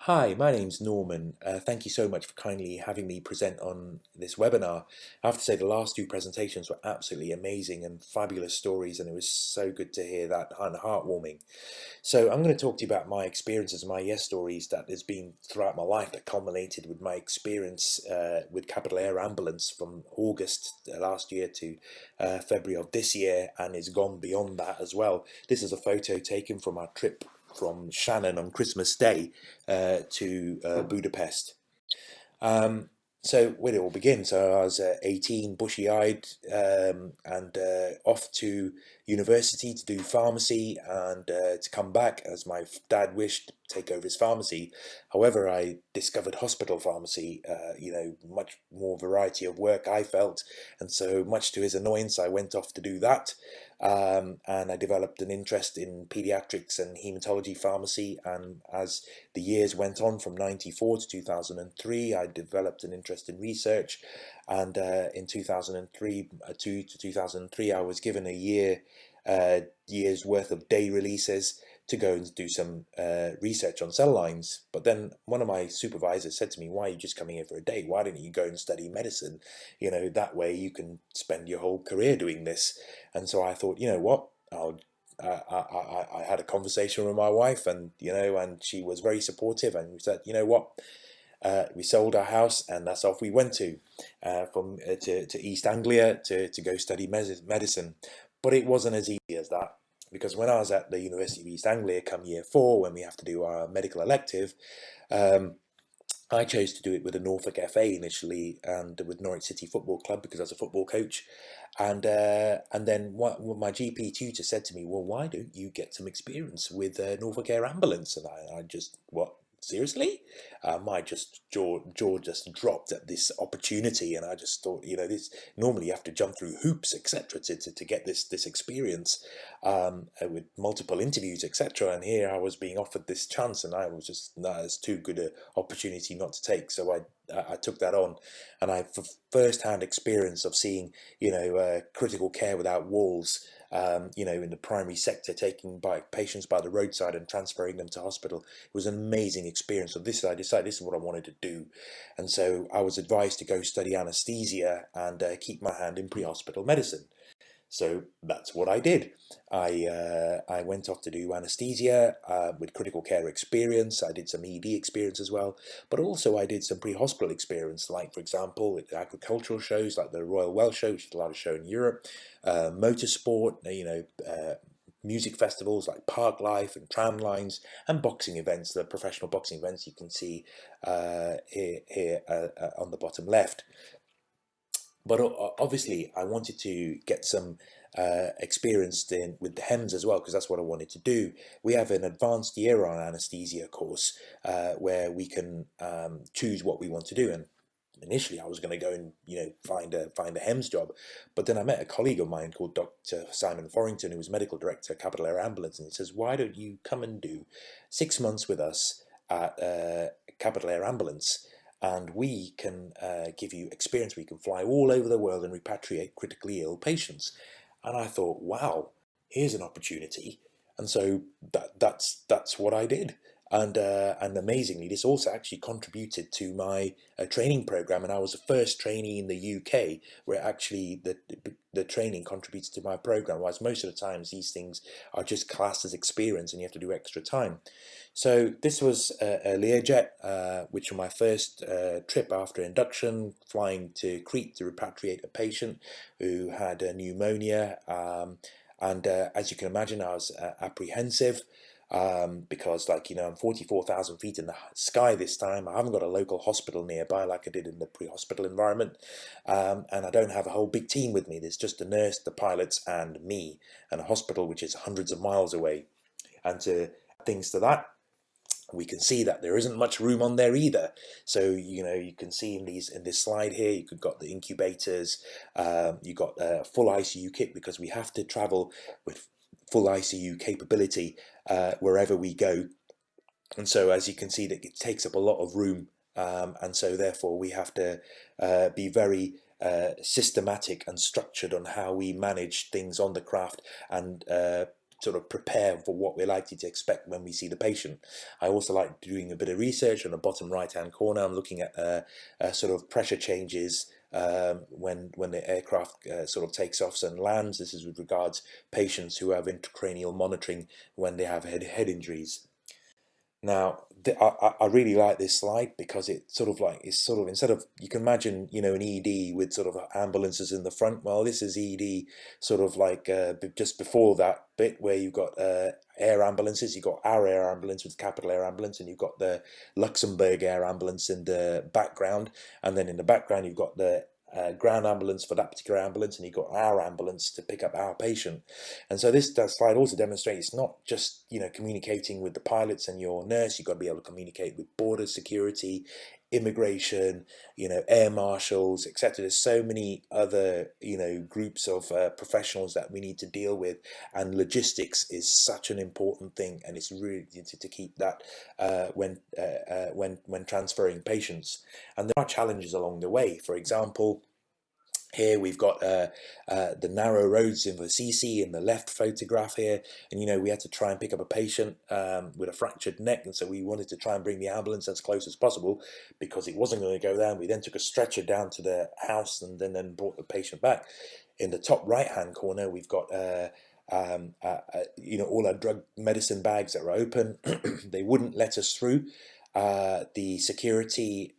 Hi, my name's Norman. Thank you so much for kindly having me present on this webinar. I have to say the last two presentations were absolutely amazing and fabulous stories, and it was so good to hear that and heartwarming. So I'm going to talk to you about my experiences, my yes stories that has been throughout my life that culminated with my experience with Capital Air Ambulance from August last year to February of this year, and it's gone beyond that as well. This is a photo taken from our trip from Shannon on Christmas Day to Budapest. Um, so where did it all begin? So I was 18, bushy-eyed, and off to university to do pharmacy and to come back as my dad wished to take over his pharmacy. However, I discovered hospital pharmacy, much more variety of work I felt, and so much to his annoyance, I went off to do that. And I developed an interest in pediatrics and hematology pharmacy, and as the years went on from 94 to 2003, I developed an interest in research, and in 2003 to 2003 I was given a year's worth of day releases to go and do some research on cell lines. But then one of my supervisors said to me, why are you just coming here for a day? Why don't you go and study medicine? That way you can spend your whole career doing this. And so I thought, you know what, I had a conversation with my wife, and she was very supportive, and we said, you know what, we sold our house, and that's off we went to East Anglia to go study medicine. But it wasn't as easy as that, because when I was at the University of East Anglia, come year 4, when we have to do our medical elective, um, I chose to do it with the Norfolk FA initially, and with Norwich City Football Club because I was a football coach. And then what my GP tutor said to me, well, why don't you get some experience with Norfolk Air Ambulance? And I just, what? Seriously? My just jaw just dropped at this opportunity, and I just thought, this normally you have to jump through hoops, etc., to get this experience, with multiple interviews, etc. And here I was being offered this chance, and I was just, no, it's too good a opportunity not to take. So I took that on, and I first-hand experience of seeing critical care without walls, in the primary sector, taking by patients by the roadside and transferring them to hospital. It was an amazing experience. So I decided this is what I wanted to do, and so I was advised to go study anaesthesia and keep my hand in pre-hospital medicine. So that's what I did. I went off to do anaesthesia with critical care experience. I did some ED experience as well, but also I did some pre-hospital experience, like for example, with agricultural shows like the Royal Welsh Show, which is a large show in Europe, motorsport, music festivals like Park Life and Tram Lines, and boxing events, the professional boxing events you can see here on the bottom left. But obviously, I wanted to get some experience with the HEMS as well, because that's what I wanted to do. We have an advanced year on anesthesia course where we can choose what we want to do. And initially, I was going to go and find a HEMS job, but then I met a colleague of mine called Dr. Simon Forrington, who was medical director at Capital Air Ambulance, and he says, "Why don't you come and do 6 months with us at Capital Air Ambulance?" And we can give you experience. We can fly all over the world and repatriate critically ill patients. And I thought, wow, here's an opportunity. And so that's what I did. And amazingly, this also actually contributed to my training program. And I was the first trainee in the UK where actually the training contributes to my program. Whereas most of the times these things are just classed as experience, and you have to do extra time. So this was a Learjet, which was my first trip after induction, flying to Crete to repatriate a patient who had pneumonia. And as you can imagine, I was apprehensive because, I'm 44,000 feet in the sky this time. I haven't got a local hospital nearby like I did in the pre-hospital environment. And I don't have a whole big team with me. There's just a nurse, the pilots, and me, and a hospital which is hundreds of miles away. And to add things to that, we can see that there isn't much room on there either. So you can see in this slide here, you've got the incubators, you got a full ICU kit, because we have to travel with full ICU capability wherever we go. And so as you can see, that it takes up a lot of room, and so therefore we have to be very systematic and structured on how we manage things on the craft, and sort of prepare for what we're likely to expect when we see the patient. I also like doing a bit of research. On the bottom right hand corner, I'm looking at sort of pressure changes when the aircraft sort of takes off and lands. This is with regards patients who have intracranial monitoring when they have head injuries. Now, I really like this slide because it's sort of instead of, you can imagine, an ED with sort of ambulances in the front. Well, this is ED sort of like just before that bit where you've got air ambulances. You've got our air ambulance with capital Air Ambulance, and you've got the Luxembourg Air Ambulance in the background, and then in the background you've got the ground ambulance for that particular ambulance, and you've got our ambulance to pick up our patient. And so this slide also demonstrates not just communicating with the pilots and your nurse. You've got to be able to communicate with border security, immigration, air marshals, etc. There's so many other groups of professionals that we need to deal with, and logistics is such an important thing, and it's really to keep that when transferring patients. And there are challenges along the way. For example, here we've got the narrow roads in the CC in the left photograph here, and we had to try and pick up a patient with a fractured neck, and so we wanted to try and bring the ambulance as close as possible because it wasn't going to go down. We then took a stretcher down to the house and then brought the patient back. In the top right hand corner, we've got all our drug medicine bags that were open. They wouldn't let us through. The security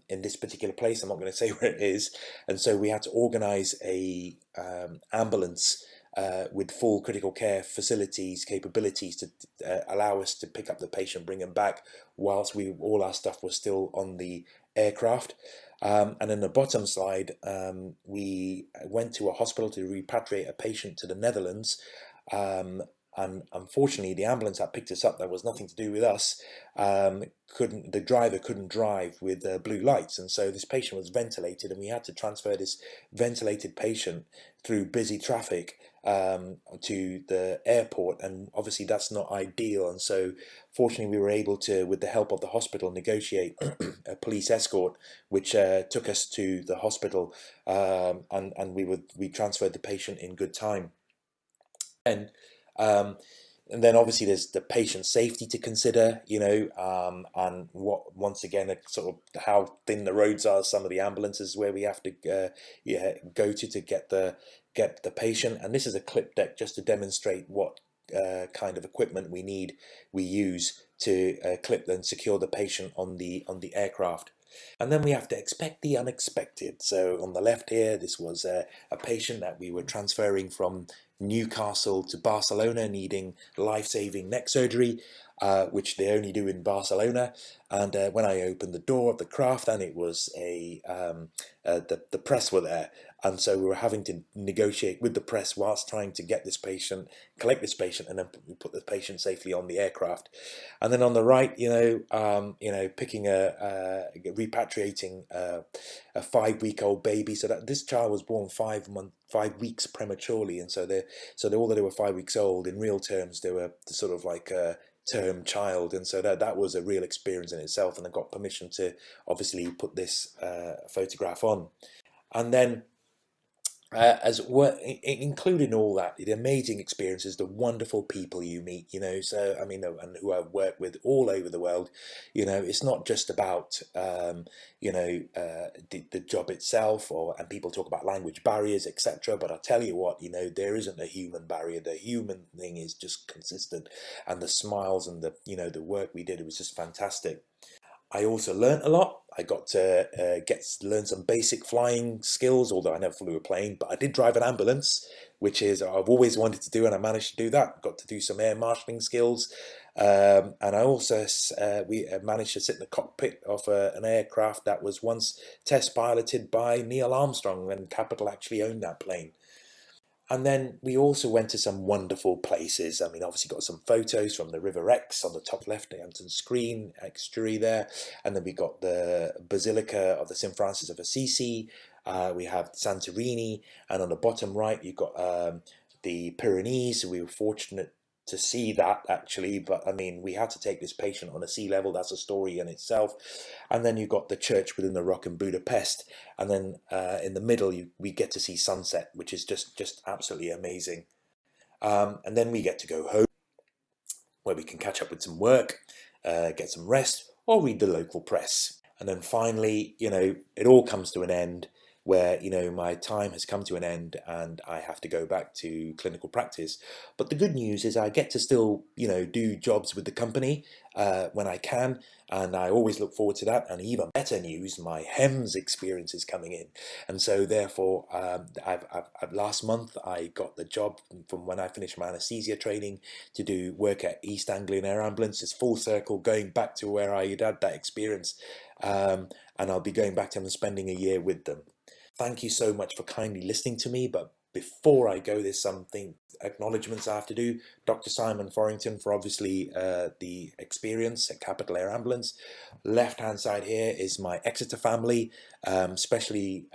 in this particular place, I'm not going to say where it is, and so we had to organise a ambulance with full critical care facilities, capabilities to allow us to pick up the patient, bring him back, whilst all our stuff was still on the aircraft. And in the bottom slide, we went to a hospital to repatriate a patient to the Netherlands. And unfortunately, the ambulance that picked us up, that was nothing to do with us, the driver couldn't drive with blue lights, and so this patient was ventilated, and we had to transfer this ventilated patient through busy traffic to the airport, and obviously that's not ideal. And so fortunately we were able to, with the help of the hospital, negotiate a police escort which took us to the hospital, and we transferred the patient in good time. And then obviously there's the patient safety to consider, and once again, sort of how thin the roads are. Some of the ambulances where we have to go to get the patient. And this is a clip deck just to demonstrate what kind of equipment we use to clip and secure the patient on the aircraft. And then we have to expect the unexpected. So on the left here, this was a patient that we were transferring from Newcastle to Barcelona, needing life-saving neck surgery, which they only do in Barcelona. And when I opened the door of the craft, and it was the press were there, and so we were having to negotiate with the press whilst trying to get this patient, collect this patient, and then put the patient safely on the aircraft. And then on the right, picking repatriating a 5-week-old baby. So that this child was born 5 weeks prematurely, and so although they were 5 weeks old, in real terms they were sort of like a term child, and so that was a real experience in itself. And I got permission to obviously put this photograph on. And then as well, including all that, the amazing experiences, the wonderful people you meet, so I mean, and who I've worked with all over the world, it's not just about the job itself, and people talk about language barriers, etc. But I tell you what, there isn't a human barrier. The human thing is just consistent, and the smiles and the work we did, it was just fantastic. I also learnt a lot. I got to learn some basic flying skills, although I never flew a plane, but I did drive an ambulance, which is I've always wanted to do, and I managed to do that. Got to do some air marshalling skills, and I also we managed to sit in the cockpit of an aircraft that was once test piloted by Neil Armstrong, and Capital actually owned that plane. And then we also went to some wonderful places. I mean, obviously got some photos from the River Exe on the top left-hand screen, estuary there. And then we got the Basilica of the St. Francis of Assisi. We have Santorini. And on the bottom right, you've got the Pyrenees. We were fortunate to see that, actually. But, I mean, we had to take this patient on a sea level. That's a story in itself. And then you've got the church within the rock in Budapest. And then in the middle, we get to see sunset, which is just absolutely amazing. And then we get to go home, where we can catch up with some work, get some rest, or read the local press. And then finally, it all comes to an end where, my time has come to an end and I have to go back to clinical practice. But the good news is I get to still, do jobs with the company when I can. And I always look forward to that. And even better news, my HEMS experience is coming in. And so therefore, last month, I got the job from when I finished my anaesthesia training to do work at East Anglian Air Ambulance. It's full circle, going back to where I had that experience. And I'll be going back to them and spending a year with them. Thank you so much for kindly listening to me. But before I go, there's something acknowledgements I have to do. Dr. Simon Forrington for obviously the experience at Capital Air Ambulance. Left hand side here is my Exeter family. Especially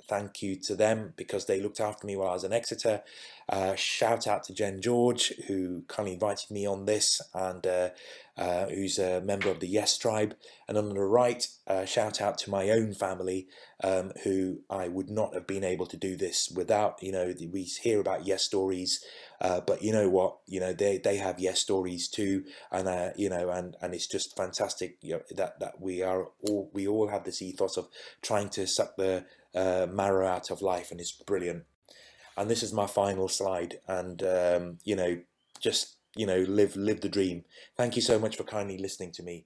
thank you to them because they looked after me while I was in Exeter. Shout out to Jen George, who kindly invited me on this, and who's a member of the Yes tribe. And on the right, shout out to my own family, who I would not have been able to do this without. We hear about YesStories, but you know what? They have YesStories too, and and it's just fantastic. That we all have this ethos of trying to suck the marrow out of life, and it's brilliant. And this is my final slide, and just live the dream. Thank you so much for kindly listening to me.